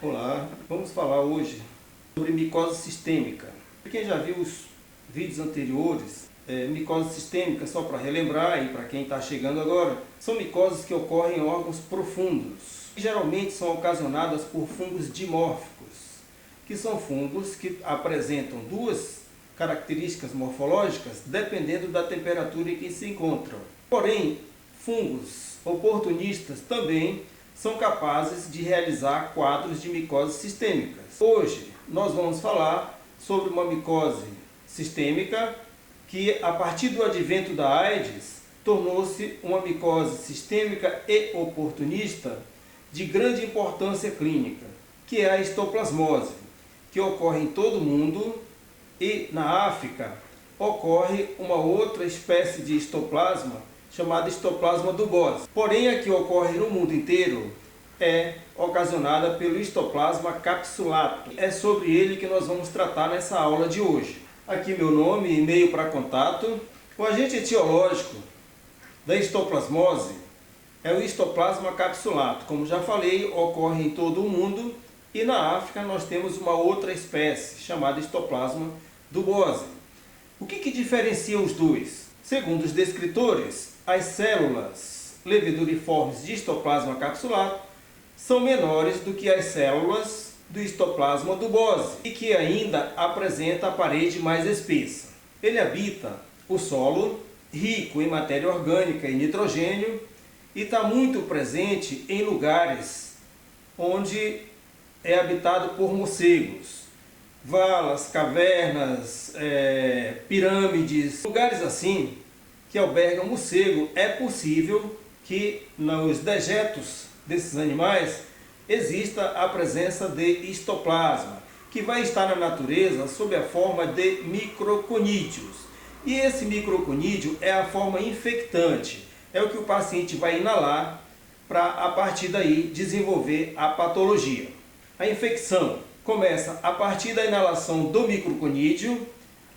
Olá, vamos falar hoje sobre micose sistêmica. Para quem já viu os vídeos anteriores, micose sistêmica, só para relembrar e para quem está chegando agora, são micoses que ocorrem em órgãos profundos. Geralmente são ocasionadas por fungos dimórficos, que são fungos que apresentam duas características morfológicas dependendo da temperatura em que se encontram. Porém, fungos oportunistas também são capazes de realizar quadros de micoses sistêmicas. Hoje nós vamos falar sobre uma micose sistêmica que, a partir do advento da AIDS, tornou-se uma micose sistêmica e oportunista de grande importância clínica, que é a histoplasmose, que ocorre em todo o mundo, e na África ocorre uma outra espécie de histoplasma chamada histoplasma do Bose. Porém, a que ocorre no mundo inteiro é ocasionada pelo histoplasma capsulato. É sobre ele que nós vamos tratar nessa aula de hoje. Aqui meu nome e e-mail para contato. O agente etiológico da histoplasmose é o histoplasma capsulato. Como já falei, ocorre em todo o mundo, e na África nós temos uma outra espécie chamada histoplasma do Bose. O que diferencia os dois? Segundo os descritores, as células leveduriformes de histoplasma capsulato são menores do que as células do histoplasma do Bose e que ainda apresenta a parede mais espessa. Ele habita o solo, rico em matéria orgânica e nitrogênio, e está muito presente em lugares onde é habitado por morcegos, valas, cavernas, pirâmides, lugares assim que albergam morcego. É possível que nos dejetos desses animais exista a presença de histoplasma, que vai estar na natureza sob a forma de microconídeos. E esse microconídeo é a forma infectante, é o que o paciente vai inalar para, a partir daí, desenvolver a patologia. A infecção começa a partir da inalação do microconídeo.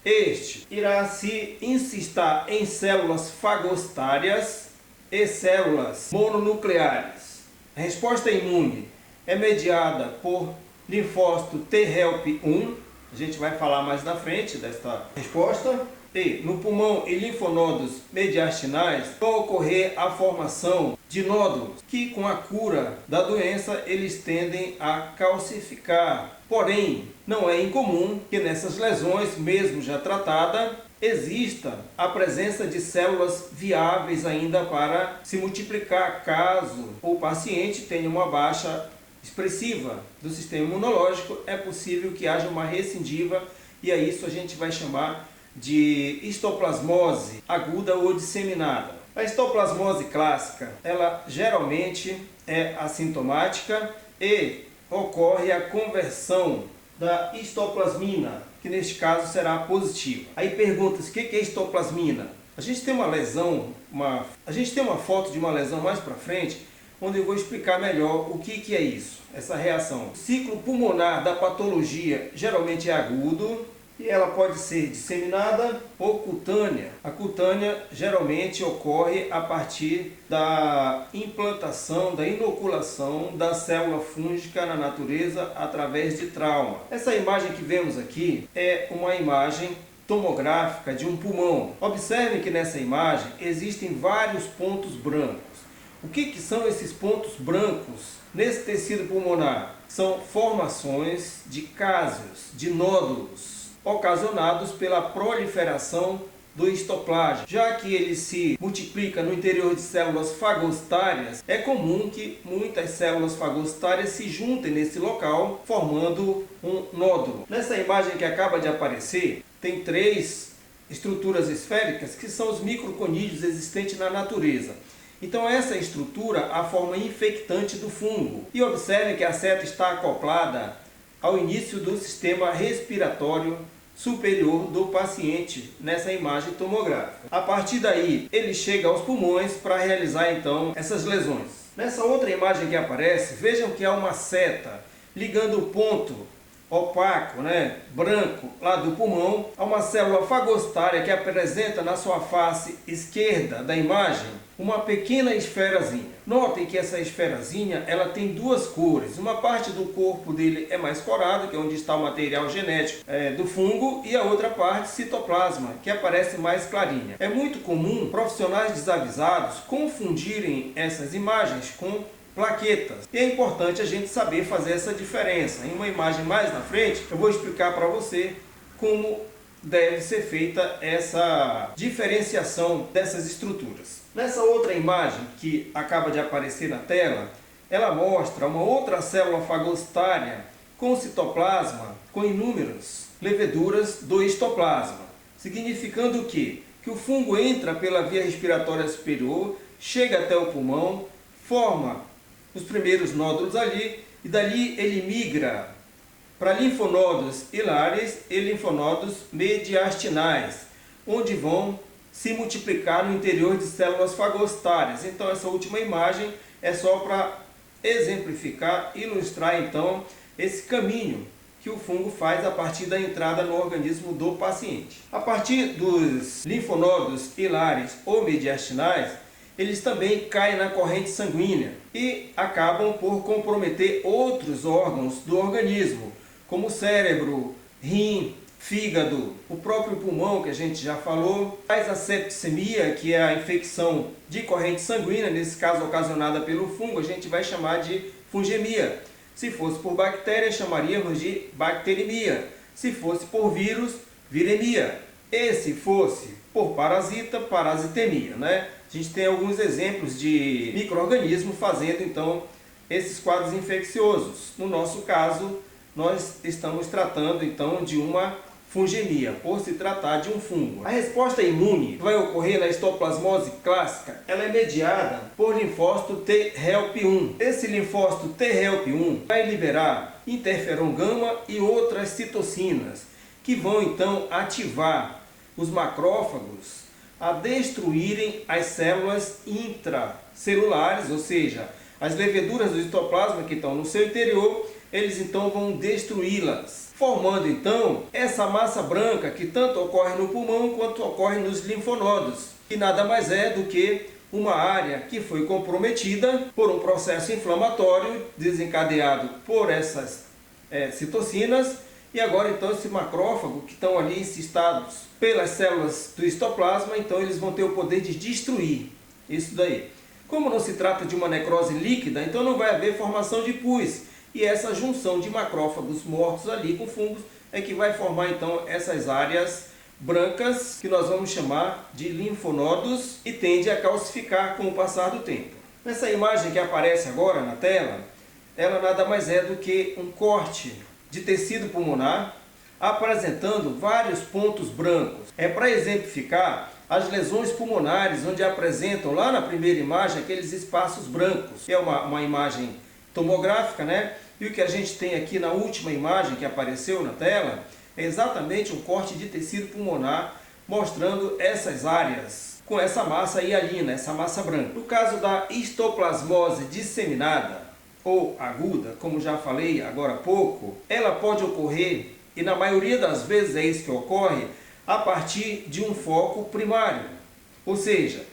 Este irá se incistar em células fagostárias e células mononucleares. A resposta imune é mediada por linfócito T-help1, a gente vai falar mais na frente desta resposta. E no pulmão e linfonodos mediastinais vão ocorrer a formação de nódulos que, com a cura da doença, eles tendem a calcificar. Porém, não é incomum que nessas lesões, mesmo já tratada, exista a presença de células viáveis ainda para se multiplicar, caso o paciente tenha uma baixa expressiva do sistema imunológico. É possível que haja uma recidiva, e a isso a gente vai chamar de histoplasmose aguda ou disseminada. A histoplasmose clássica, ela geralmente é assintomática e ocorre a conversão da histoplasmina, que neste caso será positiva. Aí pergunta-se, o que é histoplasmina? A gente tem uma lesão, a gente tem uma foto de uma lesão mais para frente, onde eu vou explicar melhor o que é isso, essa reação. O ciclo pulmonar da patologia geralmente é agudo, e ela pode ser disseminada ou cutânea. A cutânea geralmente ocorre a partir da implantação, da inoculação da célula fúngica na natureza através de trauma. Essa imagem que vemos aqui é uma imagem tomográfica de um pulmão. Observem que nessa imagem existem vários pontos brancos. O que são esses pontos brancos nesse tecido pulmonar? São formações de cásios, de nódulos, ocasionados pela proliferação do histoplasma. Já que ele se multiplica no interior de células fagostárias, é comum que muitas células fagostárias se juntem nesse local, formando um nódulo. Nessa imagem que acaba de aparecer, tem três estruturas esféricas que são os microconídeos existentes na natureza. Então essa estrutura é a forma infectante do fungo. E observe que a seta está acoplada ao início do sistema respiratório superior do paciente nessa imagem tomográfica. A partir daí, ele chega aos pulmões para realizar então essas lesões. Nessa outra imagem que aparece, vejam que há uma seta ligando o ponto opaco, né, branco, lá do pulmão, há uma célula fagostária que apresenta na sua face esquerda da imagem uma pequena esferazinha. Notem que essa esferazinha, ela tem duas cores. Uma parte do corpo dele é mais corada, que é onde está o material genético do fungo, e a outra parte, citoplasma, que aparece mais clarinha. É muito comum profissionais desavisados confundirem essas imagens com plaquetas. E é importante a gente saber fazer essa diferença. Em uma imagem mais na frente, eu vou explicar para você como deve ser feita essa diferenciação dessas estruturas. Nessa outra imagem que acaba de aparecer na tela, ela mostra uma outra célula fagostária com citoplasma, com inúmeras leveduras do histoplasma, significando que o fungo entra pela via respiratória superior, chega até o pulmão, forma os primeiros nódulos ali, e dali ele migra para linfonodos hilares e linfonodos mediastinais, onde vão se multiplicar no interior de células fagostárias. Então essa última imagem é só para exemplificar, ilustrar então esse caminho que o fungo faz a partir da entrada no organismo do paciente. A partir dos linfonodos hilares ou mediastinais, eles também caem na corrente sanguínea e acabam por comprometer outros órgãos do organismo, como o cérebro, rim, fígado, o próprio pulmão, que a gente já falou. Faz a septicemia, que é a infecção de corrente sanguínea, nesse caso ocasionada pelo fungo, a gente vai chamar de fungemia. Se fosse por bactéria, chamaríamos de bacteremia. Se fosse por vírus, viremia. E se fosse por parasita, parasitemia, né? A gente tem alguns exemplos de micro-organismos fazendo, então, esses quadros infecciosos. No nosso caso, nós estamos tratando, então, de uma fungemia, por se tratar de um fungo. A resposta imune que vai ocorrer na histoplasmose clássica, ela é mediada por linfócito T-help1. Esse linfócito T-help1 vai liberar interferon gama e outras citocinas, que vão, então, ativar os macrófagos a destruírem as células intracelulares, ou seja, as leveduras do histoplasma que estão no seu interior, eles então vão destruí-las, formando então essa massa branca que tanto ocorre no pulmão quanto ocorre nos linfonodos, que nada mais é do que uma área que foi comprometida por um processo inflamatório desencadeado por essas citocinas. E agora então esse macrófago que estão ali incistados pelas células do histoplasma, então eles vão ter o poder de destruir isso daí. Como não se trata de uma necrose líquida, então não vai haver formação de pus. E essa junção de macrófagos mortos ali com fungos é que vai formar então essas áreas brancas que nós vamos chamar de linfonodos e tende a calcificar com o passar do tempo. Nessa imagem que aparece agora na tela, ela nada mais é do que um corte de tecido pulmonar apresentando vários pontos brancos. É para exemplificar as lesões pulmonares, onde apresentam lá na primeira imagem aqueles espaços brancos, que é uma imagem tomográfica, né? E o que a gente tem aqui na última imagem que apareceu na tela é exatamente um corte de tecido pulmonar mostrando essas áreas com essa massa hialina, essa massa branca. No caso da histoplasmose disseminada ou aguda, como já falei agora há pouco, ela pode ocorrer, e na maioria das vezes é isso que ocorre, a partir de um foco primário, ou seja,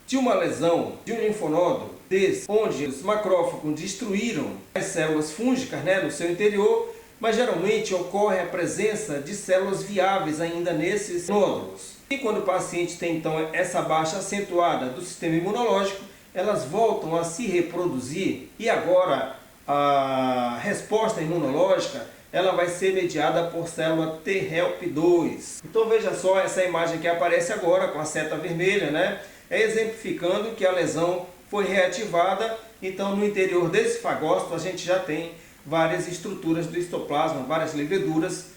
de uma lesão de um linfonodo desse, onde os macrófagos destruíram as células fúngicas, né, no seu interior, mas geralmente ocorre a presença de células viáveis ainda nesses nódulos. E quando o paciente tem então essa baixa acentuada do sistema imunológico, elas voltam a se reproduzir e agora a resposta imunológica ela vai ser mediada por célula T-help2. Então veja só essa imagem que aparece agora com a seta vermelha, né? É exemplificando que a lesão foi reativada. Então no interior desse fagócito a gente já tem várias estruturas do histoplasma, várias leveduras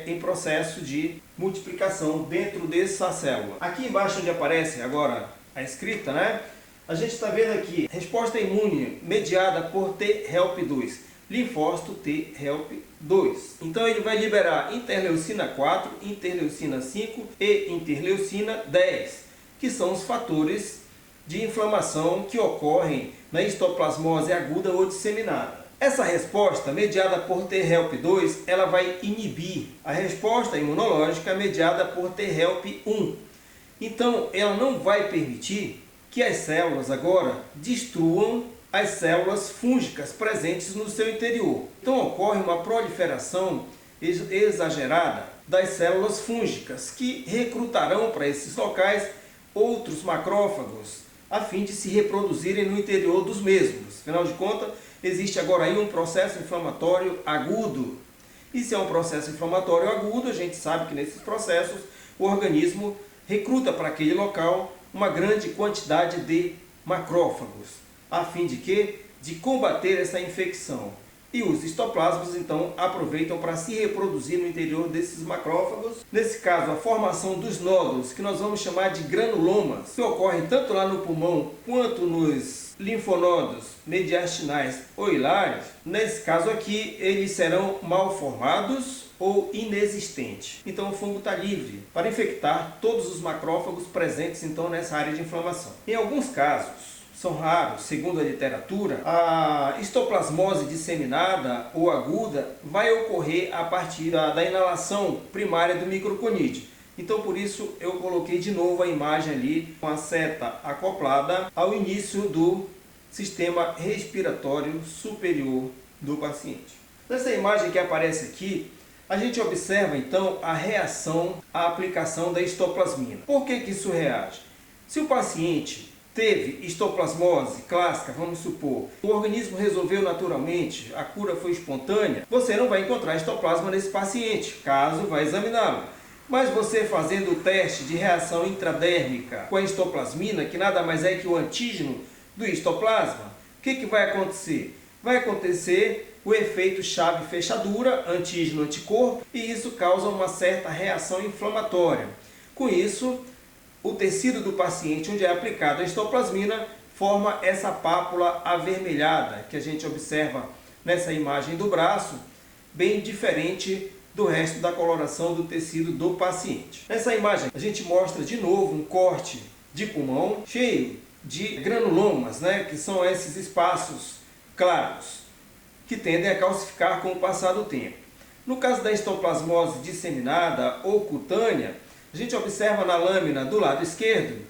em processo de multiplicação dentro dessa célula. Aqui embaixo onde aparece agora a escrita, né? A gente está vendo aqui, resposta imune mediada por T-help2, linfócito T-help2. Então ele vai liberar interleucina 4, interleucina 5 e interleucina 10, que são os fatores de inflamação que ocorrem na histoplasmose aguda ou disseminada. Essa resposta, mediada por T-help2, ela vai inibir a resposta imunológica mediada por T-help1. Então, ela não vai permitir que as células agora destruam as células fúngicas presentes no seu interior. Então, ocorre uma proliferação exagerada das células fúngicas, que recrutarão para esses locais outros macrófagos, a fim de se reproduzirem no interior dos mesmos. Afinal de contas, existe agora aí um processo inflamatório agudo. E se é um processo inflamatório agudo, a gente sabe que nesses processos o organismo recruta para aquele local uma grande quantidade de macrófagos, a fim de quê? De combater essa infecção. E os histoplasmas, então, aproveitam para se reproduzir no interior desses macrófagos. Nesse caso, a formação dos nódulos, que nós vamos chamar de granulomas, que ocorrem tanto lá no pulmão quanto nos linfonodos mediastinais ou hilares. Nesse caso aqui, eles serão mal formados ou inexistentes. Então o fungo está livre para infectar todos os macrófagos presentes então nessa área de inflamação. Em alguns casos, são raros, segundo a literatura, a histoplasmose disseminada ou aguda vai ocorrer a partir da inalação primária do microconídeo. Então por isso eu coloquei de novo a imagem ali com a seta acoplada ao início do sistema respiratório superior do paciente. Nessa imagem que aparece aqui, a gente observa então a reação à aplicação da histoplasmina. Por que isso reage? Se o paciente teve histoplasmose clássica, vamos supor, o organismo resolveu naturalmente, a cura foi espontânea, você não vai encontrar histoplasma nesse paciente, caso vá examiná-lo. Mas você fazendo o teste de reação intradérmica com a histoplasmina, que nada mais é que o antígeno do histoplasma, o que vai acontecer? Vai acontecer o efeito chave-fechadura, antígeno-anticorpo, e isso causa uma certa reação inflamatória. Com isso, o tecido do paciente onde é aplicada a histoplasmina forma essa pápula avermelhada que a gente observa nessa imagem do braço, bem diferente do resto da coloração do tecido do paciente. Nessa imagem a gente mostra de novo um corte de pulmão cheio de granulomas, que são esses espaços claros que tendem a calcificar com o passar do tempo. No caso da histoplasmose disseminada ou cutânea, a gente observa na lâmina do lado esquerdo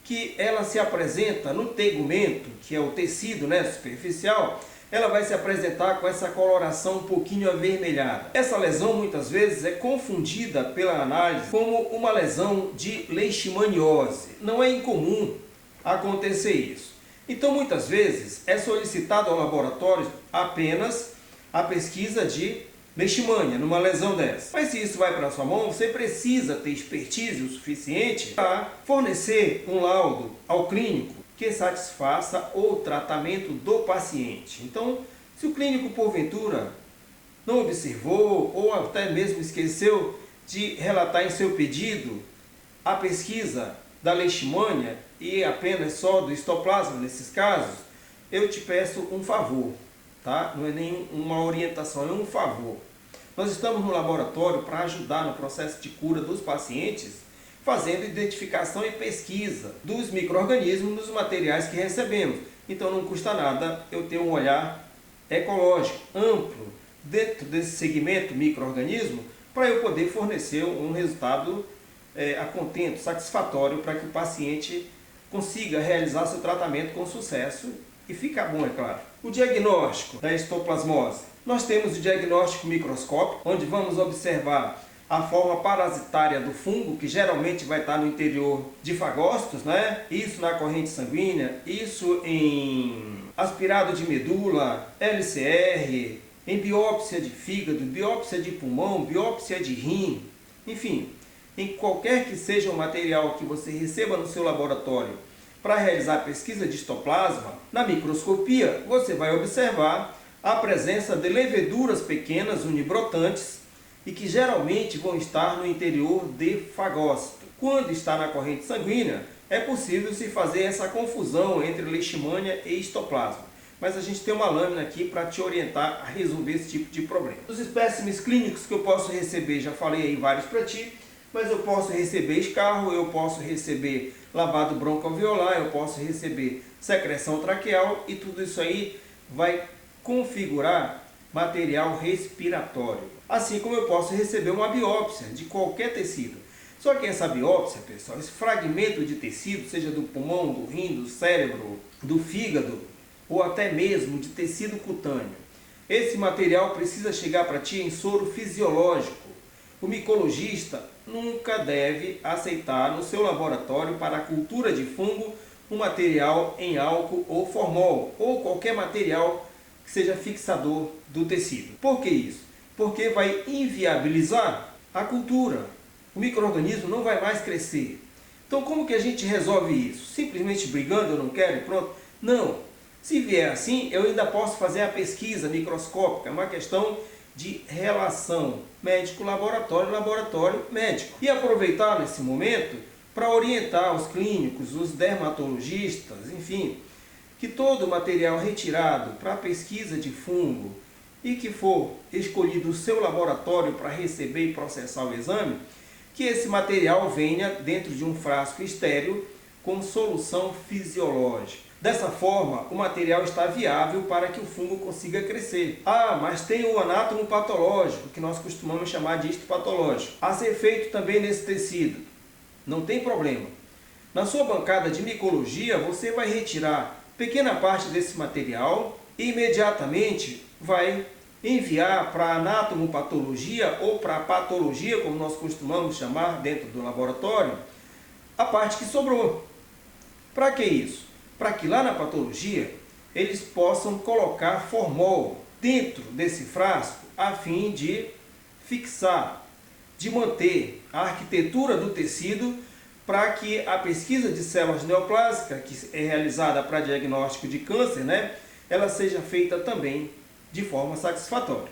que ela se apresenta no tegumento, que é o tecido superficial, ela vai se apresentar com essa coloração um pouquinho avermelhada. Essa lesão muitas vezes é confundida pela análise como uma lesão de leishmaniose. Não é incomum acontecer isso. Então muitas vezes é solicitado ao laboratório apenas a pesquisa de leishmania numa lesão dessa. Mas se isso vai para a sua mão, você precisa ter expertise o suficiente para fornecer um laudo ao clínico que satisfaça o tratamento do paciente. Então, se o clínico porventura não observou ou até mesmo esqueceu de relatar em seu pedido a pesquisa da leishmania e apenas só do histoplasma nesses casos, eu te peço um favor, tá? Não é nem uma orientação, é um favor. Nós estamos no laboratório para ajudar no processo de cura dos pacientes, fazendo identificação e pesquisa dos micro-organismos nos materiais que recebemos. Então não custa nada eu ter um olhar ecológico amplo dentro desse segmento micro-organismo para eu poder fornecer um resultado a contento, satisfatório, para que o paciente consiga realizar seu tratamento com sucesso e fica bom, é claro. O diagnóstico da histoplasmose. Nós temos o diagnóstico microscópico, onde vamos observar a forma parasitária do fungo, que geralmente vai estar no interior de fagócitos, Isso na corrente sanguínea, isso em aspirado de medula, LCR, em biópsia de fígado, biópsia de pulmão, biópsia de rim, enfim, em qualquer que seja o material que você receba no seu laboratório para realizar a pesquisa de histoplasma, na microscopia você vai observar a presença de leveduras pequenas unibrotantes e que geralmente vão estar no interior de fagócito. Quando está na corrente sanguínea, é possível se fazer essa confusão entre leishmania e histoplasma. Mas a gente tem uma lâmina aqui para te orientar a resolver esse tipo de problema. Os espécimes clínicos que eu posso receber, já falei aí vários para ti, mas eu posso receber escarro, eu posso receber lavado broncoalveolar, eu posso receber secreção traqueal e tudo isso aí vai configurar material respiratório. Assim como eu posso receber uma biópsia de qualquer tecido. Só que essa biópsia, pessoal, esse fragmento de tecido, seja do pulmão, do rim, do cérebro, do fígado, ou até mesmo de tecido cutâneo, esse material precisa chegar para ti em soro fisiológico. O micologista nunca deve aceitar no seu laboratório para a cultura de fungo um material em álcool ou formol, ou qualquer material que seja fixador do tecido. Por que isso? Porque vai inviabilizar a cultura. O micro-organismo não vai mais crescer. Então como que a gente resolve isso? Simplesmente brigando, eu não quero e pronto? Não. Se vier assim, eu ainda posso fazer a pesquisa microscópica, é uma questão de relação médico-laboratório, laboratório-médico. E aproveitar nesse momento para orientar os clínicos, os dermatologistas, enfim, que todo o material retirado para pesquisa de fungo e que for escolhido o seu laboratório para receber e processar o exame, que esse material venha dentro de um frasco estéril com solução fisiológica. Dessa forma, o material está viável para que o fungo consiga crescer. Ah, mas tem o anátomo patológico, que nós costumamos chamar de histopatológico, a ser feito também nesse tecido. Não tem problema. Na sua bancada de micologia, você vai retirar pequena parte desse material e imediatamente vai enviar para a anatomopatologia ou para a patologia, como nós costumamos chamar dentro do laboratório, a parte que sobrou. Para que isso? Para que lá na patologia eles possam colocar formol dentro desse frasco a fim de fixar, de manter a arquitetura do tecido para que a pesquisa de células neoplásicas, que é realizada para diagnóstico de câncer, ela seja feita também de forma satisfatória.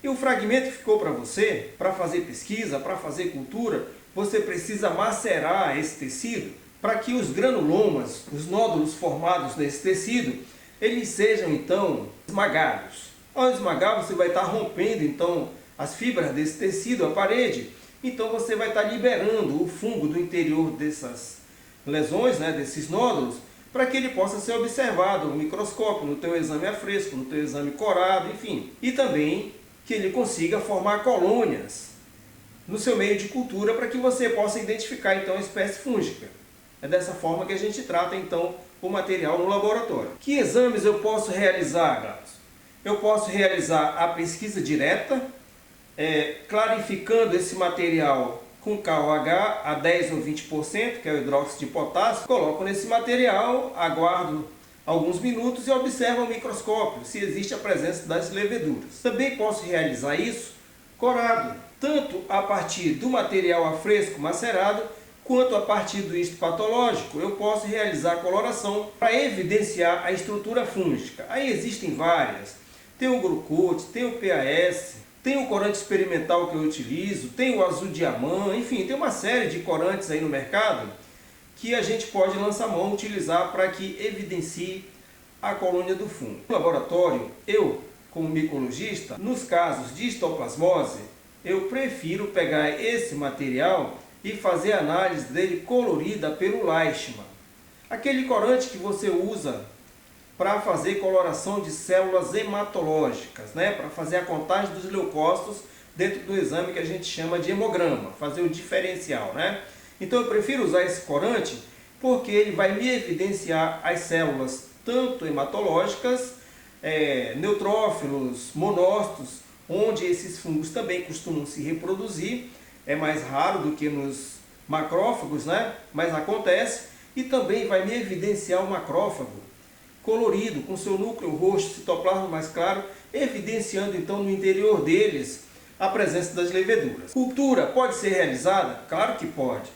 E o fragmento que ficou para você, para fazer pesquisa, para fazer cultura, você precisa macerar esse tecido para que os granulomas, os nódulos formados nesse tecido, eles sejam então esmagados. Ao esmagar, você vai estar rompendo então as fibras desse tecido, a parede, então você vai estar liberando o fungo do interior dessas lesões, desses nódulos, para que ele possa ser observado no microscópio, no teu exame a fresco, no teu exame corado, enfim. E também que ele consiga formar colônias no seu meio de cultura para que você possa identificar então a espécie fúngica. É dessa forma que a gente trata então o material no laboratório. Que exames eu posso realizar, Gladys? Eu posso realizar a pesquisa direta, clarificando esse material com KOH a 10 ou 20%, que é o hidróxido de potássio. Coloco nesse material, aguardo alguns minutos e observo ao microscópio se existe a presença das leveduras. Também posso realizar isso corado, tanto a partir do material a fresco macerado, quanto a partir do histopatológico. Eu posso realizar a coloração para evidenciar a estrutura fúngica. Aí existem várias. Tem o Grucote, tem o PAS, tem o corante experimental que eu utilizo, tem o azul diamant, enfim, tem uma série de corantes aí no mercado que a gente pode lançar mão, utilizar para que evidencie a colônia do fungo. No laboratório, eu, como micologista, nos casos de histoplasmose, eu prefiro pegar esse material e fazer a análise dele colorida pelo Leishman. Aquele corante que você usa para fazer coloração de células hematológicas, para fazer a contagem dos leucócitos dentro do exame que a gente chama de hemograma, fazer o diferencial, Então eu prefiro usar esse corante porque ele vai me evidenciar as células tanto hematológicas, neutrófilos, monócitos, onde esses fungos também costumam se reproduzir. É mais raro do que nos macrófagos, mas acontece. E também vai me evidenciar o macrófago colorido, com seu núcleo roxo, citoplasma mais claro, evidenciando então no interior deles a presença das leveduras. Cultura pode ser realizada? Claro que pode,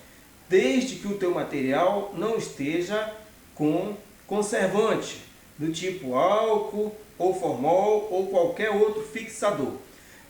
desde que o teu material não esteja com conservante, do tipo álcool ou formol ou qualquer outro fixador.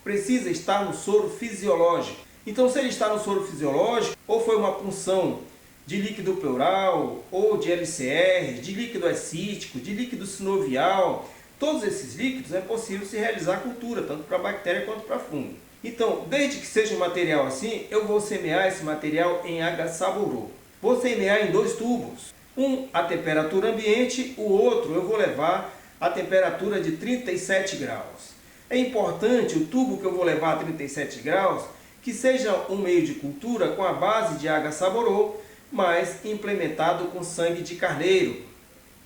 Precisa estar no soro fisiológico. Então, se ele está no soro fisiológico, ou foi uma punção de líquido pleural, ou de LCR, de líquido acítico, de líquido sinovial, todos esses líquidos é possível se realizar cultura, tanto para bactéria quanto para fungo. Então, desde que seja um material assim, eu vou semear esse material em H-Saburô. Vou semear em 2 tubos. Um a temperatura ambiente, o outro eu vou levar a temperatura de 37 graus. É importante o tubo que eu vou levar a 37 graus que seja um meio de cultura com a base de agaçaborô, mas implementado com sangue de carneiro.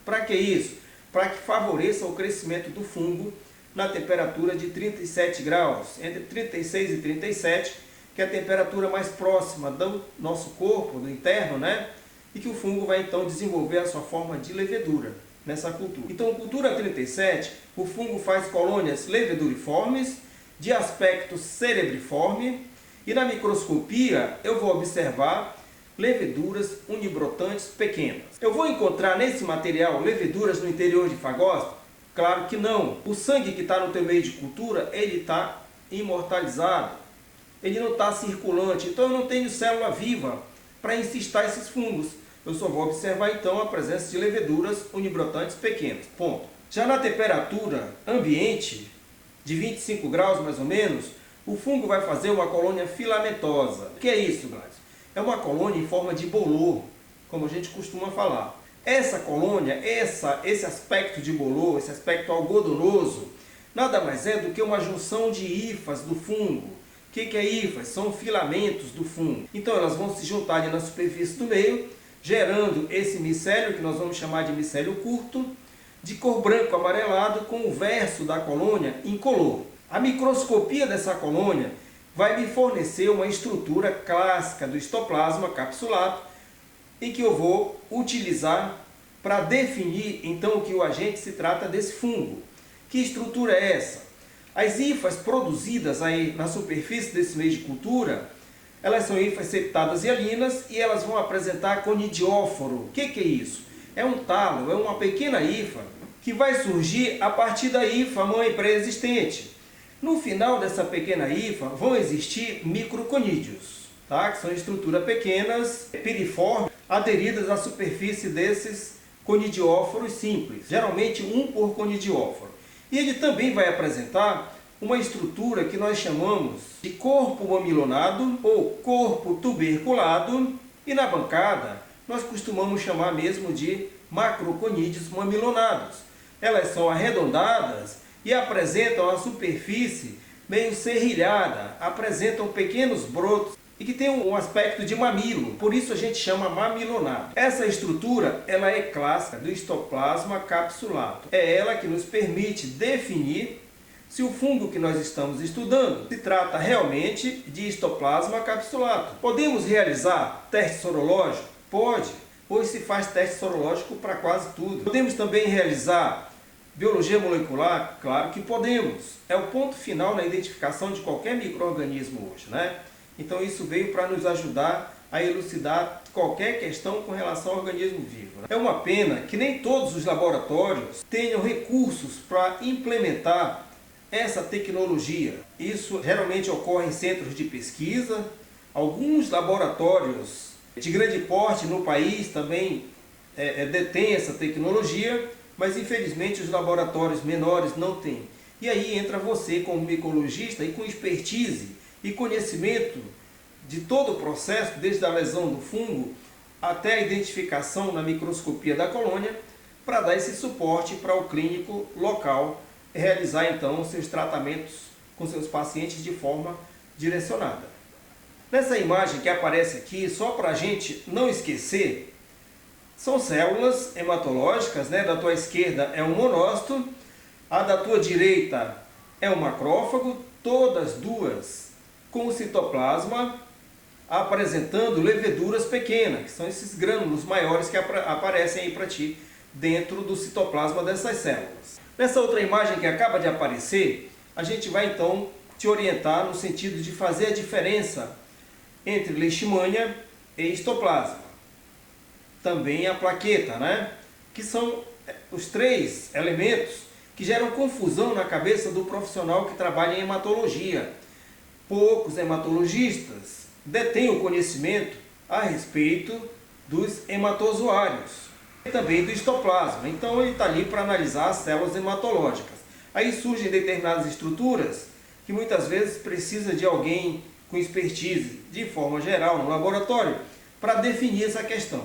Para que isso? Para que favoreça o crescimento do fungo na temperatura de 37 graus, entre 36 e 37, que é a temperatura mais próxima do nosso corpo, do interno, né? E que o fungo vai então desenvolver a sua forma de levedura nessa cultura. Então, cultura 37, o fungo faz colônias leveduriformes, de aspecto cerebriforme, e na microscopia eu vou observar leveduras unibrotantes pequenas. Eu vou encontrar nesse material leveduras no interior de fagosta? Claro que não. O sangue que está no teu meio de cultura, ele está imortalizado. Ele não está circulante, então eu não tenho célula viva para encistar esses fungos. Eu só vou observar então a presença de leveduras unibrotantes pequenas. Ponto. Já na temperatura ambiente, de 25 graus mais ou menos, o fungo vai fazer uma colônia filamentosa. O que é isso, Gladys? É uma colônia em forma de bolor, como a gente costuma falar. Essa colônia, esse aspecto de bolor, esse aspecto algodonoso, nada mais é do que uma junção de hifas do fungo. O que é hifas? São filamentos do fungo. Então elas vão se juntar ali na superfície do meio, gerando esse micélio, que nós vamos chamar de micélio curto, de cor branco amarelado, com o verso da colônia incolor. A microscopia dessa colônia vai me fornecer uma estrutura clássica do histoplasma capsulato, em que eu vou utilizar para definir então que o agente se trata desse fungo. Que estrutura é essa? As hifas produzidas aí na superfície desse meio de cultura, elas são hifas septadas hialinas e elas vão apresentar conidióforo. O que é isso? É um talo, é uma pequena hifa que vai surgir a partir da hifa mãe pré-existente. No final dessa pequena hifa vão existir microconídeos, tá? Que são estruturas pequenas, piriformes, aderidas à superfície desses conidióforos simples, geralmente um por conidióforo. E ele também vai apresentar uma estrutura que nós chamamos de corpo mamilonado ou corpo tuberculado, e na bancada nós costumamos chamar mesmo de macroconídeos mamilonados. Elas são arredondadas e apresentam a superfície meio serrilhada, apresentam pequenos brotos e que tem um aspecto de mamilo, por isso a gente chama mamilonado. Essa estrutura ela é clássica do histoplasma capsulato. É ela que nos permite definir se o fungo que nós estamos estudando se trata realmente de histoplasma capsulato. Podemos realizar teste sorológico? Pode. Hoje se faz teste sorológico para quase tudo. Podemos também realizar biologia molecular? Claro que podemos. É o ponto final na identificação de qualquer micro-organismo hoje, né? Então isso veio para nos ajudar a elucidar qualquer questão com relação ao organismo vivo. É uma pena que nem todos os laboratórios tenham recursos para implementar essa tecnologia. Isso geralmente ocorre em centros de pesquisa. Alguns laboratórios de grande porte no país também detêm essa tecnologia, mas infelizmente os laboratórios menores não têm. E aí entra você como micologista e com expertise e conhecimento de todo o processo, desde a lesão do fungo até a identificação na microscopia da colônia, para dar esse suporte para o clínico local realizar então seus tratamentos com seus pacientes de forma direcionada. Nessa imagem que aparece aqui, só para a gente não esquecer, são células hematológicas, né? Da tua esquerda é um monócito, a da tua direita é um macrófago, todas duas com o citoplasma apresentando leveduras pequenas, que são esses grânulos maiores que aparecem aí para ti dentro do citoplasma dessas células. Nessa outra imagem que acaba de aparecer, a gente vai então te orientar no sentido de fazer a diferença entre leishmania e histoplasma. Também a plaqueta, né? Que são os três elementos que geram confusão na cabeça do profissional que trabalha em hematologia. Poucos hematologistas detêm o conhecimento a respeito dos hematozoários e também do histoplasma. Então ele está ali para analisar as células hematológicas. Aí surgem determinadas estruturas que muitas vezes precisa de alguém com expertise, de forma geral, no laboratório, para definir essa questão.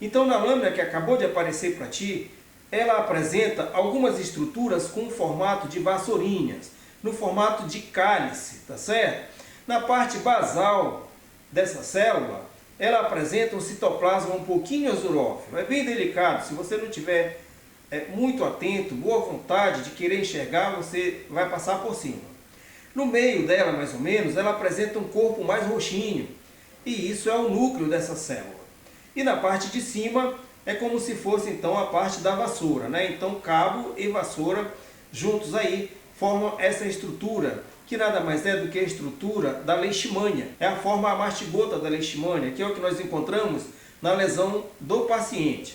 Então na lâmina que acabou de aparecer para ti, ela apresenta algumas estruturas com o formato de vassourinhas, no formato de cálice, tá certo? Na parte basal dessa célula, ela apresenta um citoplasma um pouquinho azurófilo. É bem delicado, se você não tiver muito atento, boa vontade de querer enxergar, você vai passar por cima. No meio dela, mais ou menos, ela apresenta um corpo mais roxinho, e isso é o núcleo dessa célula. E na parte de cima, é como se fosse então a parte da vassoura, né? Então cabo e vassoura juntos aí formam essa estrutura, que nada mais é do que a estrutura da leishmania. É a forma amastigota da leishmania, que é o que nós encontramos na lesão do paciente,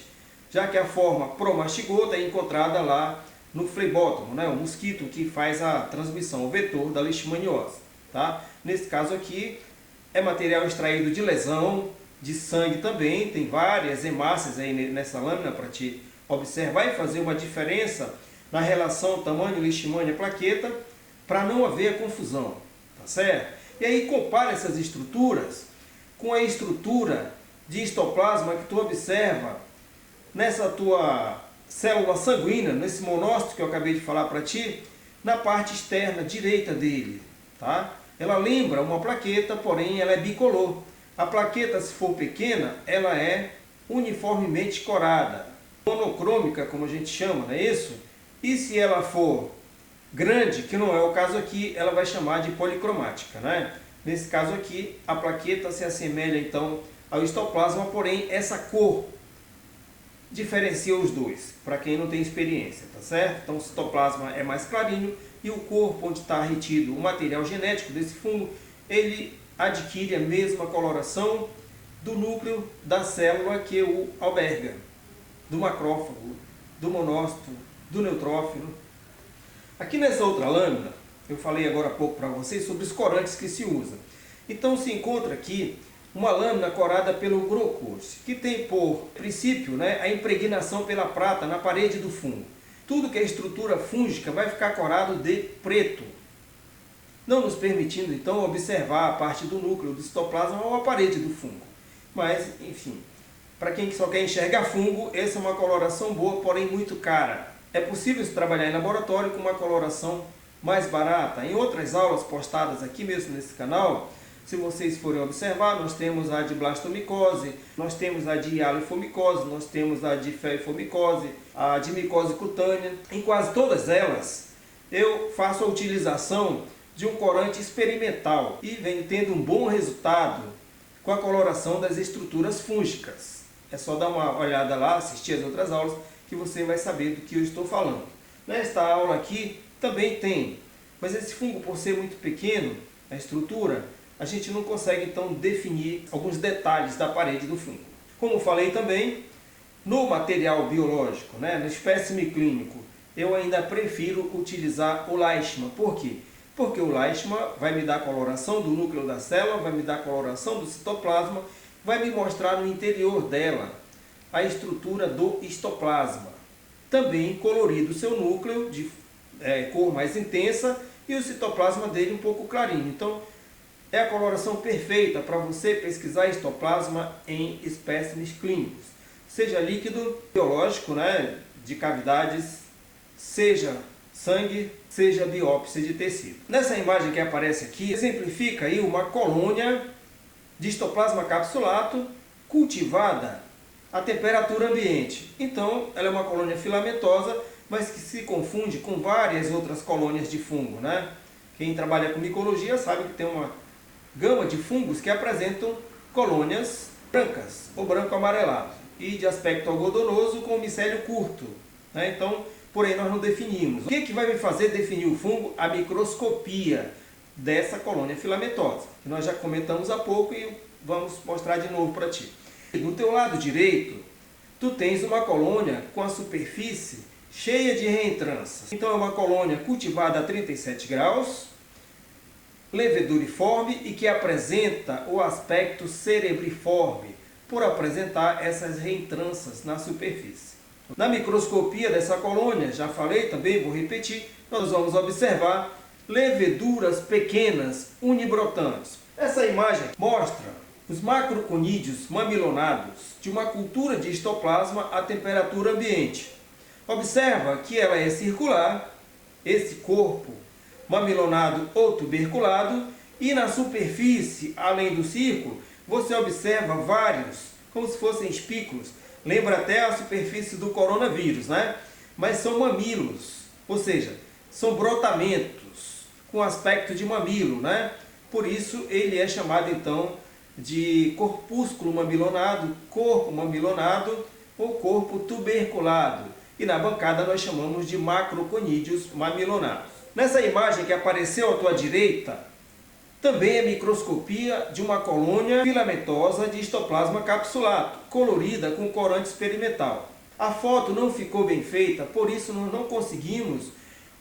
já que a forma promastigota é encontrada lá no flebótomo, né? O mosquito que faz a transmissão, o vetor da leishmaniose, tá? Nesse caso aqui é material extraído de lesão, de sangue também, tem várias hemácias aí nessa lâmina para te observar e fazer uma diferença na relação tamanho leishmania-plaqueta, para não haver confusão, tá certo? E aí compara essas estruturas com a estrutura de histoplasma que tu observa nessa tua célula sanguínea, nesse monócito que eu acabei de falar para ti, na parte externa direita dele, tá? Ela lembra uma plaqueta, porém ela é bicolor. A plaqueta, se for pequena, ela é uniformemente corada, monocrômica, como a gente chama, não é isso? E se ela for grande, que não é o caso aqui, ela vai chamar de policromática, né? Nesse caso aqui, a plaqueta se assemelha então ao histoplasma, porém essa cor diferencia os dois, para quem não tem experiência, tá certo? Então o citoplasma é mais clarinho e o corpo onde está retido o material genético desse fungo, ele adquire a mesma coloração do núcleo da célula que o alberga, do macrófago, do monócito, do neutrófilo. Aqui nessa outra lâmina, eu falei agora há pouco para vocês sobre os corantes que se usa. Então se encontra aqui uma lâmina corada pelo Groscourt, que tem por princípio, né, a impregnação pela prata na parede do fungo. Tudo que é estrutura fúngica vai ficar corado de preto, não nos permitindo então observar a parte do núcleo do citoplasma ou a parede do fungo. Mas, enfim, para quem só quer enxergar fungo, essa é uma coloração boa, porém muito cara. É possível se trabalhar em laboratório com uma coloração mais barata. Em outras aulas postadas aqui mesmo nesse canal, se vocês forem observar, nós temos a de blastomicose, nós temos a de hialofomicose, nós temos a de feofomicose, a de micose cutânea. Em quase todas elas, eu faço a utilização de um corante experimental e venho tendo um bom resultado com a coloração das estruturas fúngicas. É só dar uma olhada lá, assistir as outras aulas, que você vai saber do que eu estou falando. Nesta aula aqui também tem, mas esse fungo, por ser muito pequeno, a estrutura, a gente não consegue então definir alguns detalhes da parede do fungo. Como falei também, no material biológico, né, no espécime clínico, eu ainda prefiro utilizar o Leishman. Por quê? Porque o Leishman vai me dar a coloração do núcleo da célula, vai me dar a coloração do citoplasma, vai me mostrar no interior dela a estrutura do histoplasma. Também colorido o seu núcleo de cor mais intensa e o citoplasma dele um pouco clarinho. Então, é a coloração perfeita para você pesquisar histoplasma em espécimes clínicos. Seja líquido, biológico, né, de cavidades, seja sangue, seja biópsia de tecido. Nessa imagem que aparece aqui, exemplifica aí uma colônia de histoplasma capsulato cultivada a temperatura ambiente. Então, ela é uma colônia filamentosa, mas que se confunde com várias outras colônias de fungo, né? Quem trabalha com micologia sabe que tem uma gama de fungos que apresentam colônias brancas ou branco-amarelado e de aspecto algodonoso com micélio curto, né? Então, porém, nós não definimos. O que vai me fazer definir o fungo? A microscopia dessa colônia filamentosa, que nós já comentamos há pouco e vamos mostrar de novo para ti. Do teu lado direito, tu tens uma colônia com a superfície cheia de reentrâncias. Então é uma colônia cultivada a 37 graus, leveduriforme e que apresenta o aspecto cerebriforme, por apresentar essas reentrâncias na superfície. Na microscopia dessa colônia, já falei também, vou repetir, nós vamos observar leveduras pequenas unibrotantes. Essa imagem mostra os macroconídeos mamilonados de uma cultura de histoplasma a temperatura ambiente. Observa que ela é circular, esse corpo mamilonado ou tuberculado, e na superfície, além do círculo, você observa vários, como se fossem espículos. Lembra até a superfície do coronavírus, né? Mas são mamilos, ou seja, são brotamentos com aspecto de mamilo, né? Por isso ele é chamado então de corpúsculo mamilonado, corpo mamilonado ou corpo tuberculado. E na bancada nós chamamos de macroconídeos mamilonados. Nessa imagem que apareceu à tua direita, também é microscopia de uma colônia filamentosa de histoplasma capsulato, colorida com corante experimental. A foto não ficou bem feita, por isso nós não conseguimos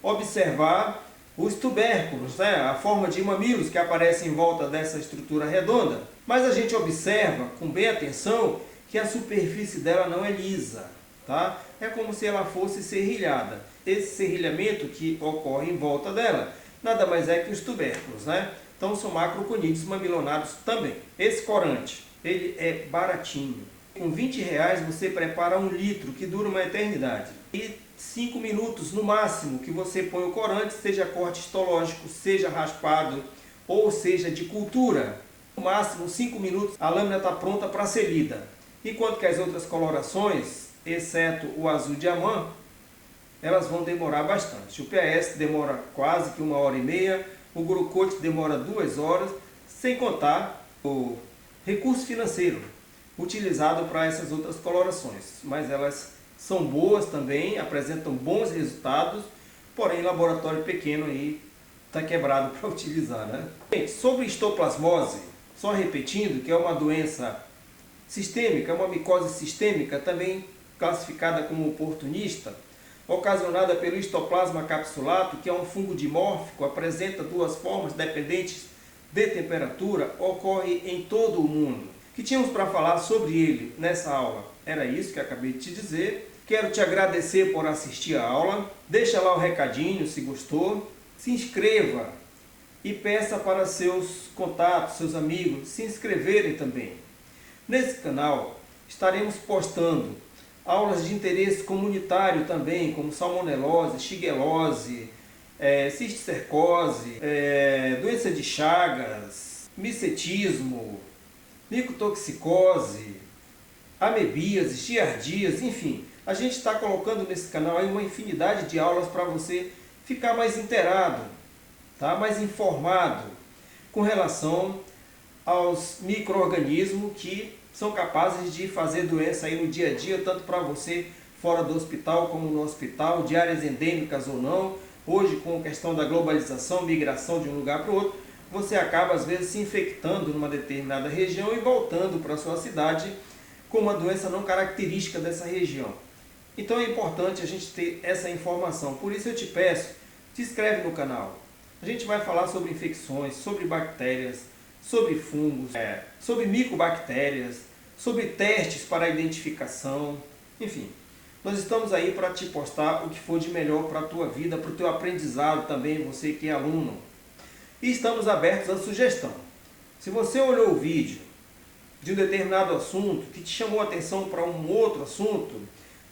observar os tubérculos, né? A forma de mamilos que aparece em volta dessa estrutura redonda. Mas a gente observa com bem atenção que a superfície dela não é lisa, tá? É como se ela fosse serrilhada. Esse serrilhamento que ocorre em volta dela nada mais é que os tubérculos, né? Então são macroconídeos mamilonados também. Esse corante, ele é baratinho. Com R$20 você prepara 1 litro, que dura uma eternidade. E 5 minutos no máximo que você põe o corante, seja corte histológico, seja raspado ou seja de cultura. No máximo 5 minutos a lâmina está pronta para ser lida. Enquanto que as outras colorações, exceto o azul diamante, elas vão demorar bastante. O PS demora quase que 1h30, o Grucote demora 2 horas, sem contar o recurso financeiro utilizado para essas outras colorações. Mas elas são boas também, apresentam bons resultados, porém laboratório pequeno aí está quebrado para utilizar, né? Gente, sobre histoplasmose, só repetindo que é uma doença sistêmica, uma micose sistêmica, também classificada como oportunista, ocasionada pelo histoplasma capsulato, que é um fungo dimórfico, apresenta 2 formas dependentes de temperatura, ocorre em todo o mundo. O que tínhamos para falar sobre ele nessa aula? Era isso que acabei de te dizer. Quero te agradecer por assistir a aula. Deixa lá o recadinho se gostou. Se inscreva e peça para seus contatos, seus amigos se inscreverem também. Nesse canal estaremos postando aulas de interesse comunitário também, como salmonelose, shigellose, cisticercose, doença de Chagas, micetismo, micotoxicose, amebíase, giardíase, enfim. A gente está colocando nesse canal aí uma infinidade de aulas para você ficar mais inteirado, tá? Mais informado com relação aos micro-organismos que são capazes de fazer doença aí no dia a dia, tanto para você fora do hospital como no hospital, de áreas endêmicas ou não. Hoje, com a questão da globalização, migração de um lugar para o outro, você acaba às vezes se infectando numa determinada região e voltando para a sua cidade com uma doença não característica dessa região. Então é importante a gente ter essa informação. Por isso eu te peço, se inscreve no canal. A gente vai falar sobre infecções, sobre bactérias, sobre fungos, sobre micobactérias, sobre testes para identificação, enfim. Nós estamos aí para te postar o que for de melhor para a tua vida, para o teu aprendizado também, você que é aluno. E estamos abertos à sugestão. Se você olhou o vídeo de um determinado assunto que te chamou a atenção para um outro assunto,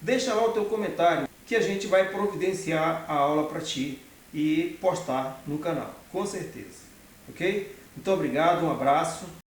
deixa lá o teu comentário que a gente vai providenciar a aula para ti e postar no canal, com certeza. Ok? Muito obrigado, um abraço.